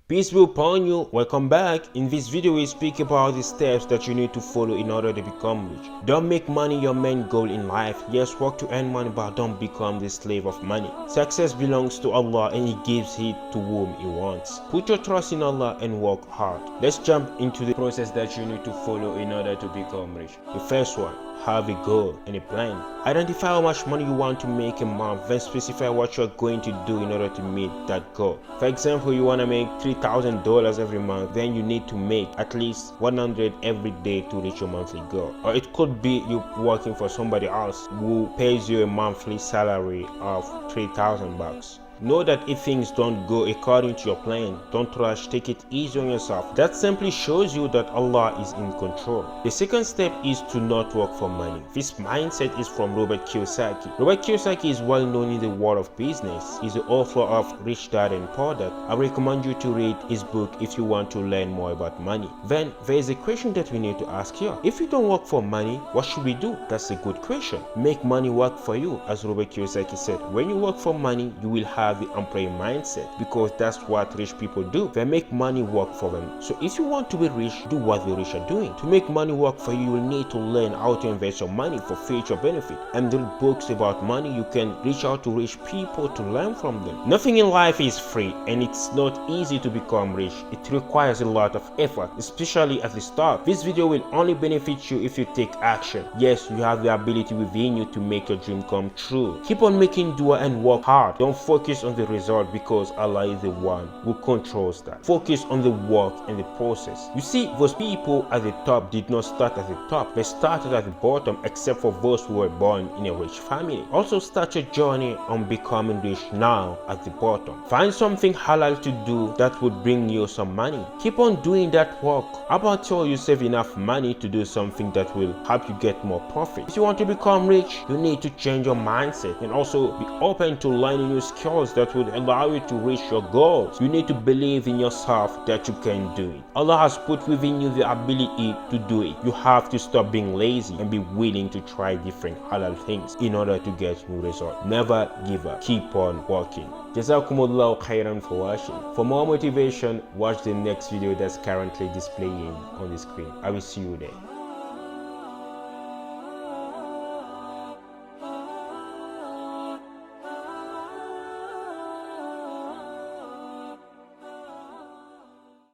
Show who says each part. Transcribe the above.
Speaker 1: Peace be upon you. Welcome back. In this video we speak about the steps that you need to follow in order to become rich. Don't make money your main goal in life. Yes, work to earn money, but don't become the slave of money. Success belongs to Allah and He gives it to whom He wants. Put your trust in Allah and work hard. Let's jump into the process that you need to follow in order to become rich. The first one, have a goal and a plan. Identify how much money you want to make a month, then specify what you're going to do in order to meet that goal. For example, you want to make $3,000 every month, then you need to make at least 100 every day to reach your monthly goal. Or it could be you working for somebody else who pays you a monthly salary of $3,000. Know that if things don't go according to your plan, don't rush, take it easy on yourself. That simply shows you that Allah is in control. The second step is to not work for money. This mindset is from Robert Kiyosaki. Robert Kiyosaki is well known in the world of business. He's the author of Rich Dad and Poor Dad. I recommend you to read his book if you want to learn more about money. Then there is a question that we need to ask here. If you don't work for money, what should we do? That's a good question. Make money work for you. As Robert Kiyosaki said, when you work for money, you will have the employee mindset, because that's what rich people do. They make money work for them. So if you want to be rich, do what the rich are doing. To make money work for you, you will need to learn how to invest your money for future benefit and read books about money. You can reach out to rich people to learn from them. Nothing in life is free, and it's not easy to become rich. It requires a lot of effort, especially at the start. This video will only benefit you if you take action. Yes, you have the ability within you to make your dream come true. Keep on making dua and work hard. Don't focus on the result, because Allah is the one who controls that. Focus on the work and the process. You see, those people at the top did not start at the top. They started at the bottom, except for those who were born in a rich family. Also start your journey on becoming rich now at the bottom. Find something halal to do that would bring you some money. Keep on doing that work. About till you save enough money to do something that will help you get more profit. If you want to become rich, you need to change your mindset and also be open to learning new skills that would allow you to reach your goals. You need to believe in yourself that you can do it. Allah has put within you the ability to do it. You have to stop being lazy and be willing to try different halal things in order to get new results. Never give up. Keep on working. Jazakumullahu khairan for watching. For more motivation, watch the next video that's currently displaying on the screen. I will see you there.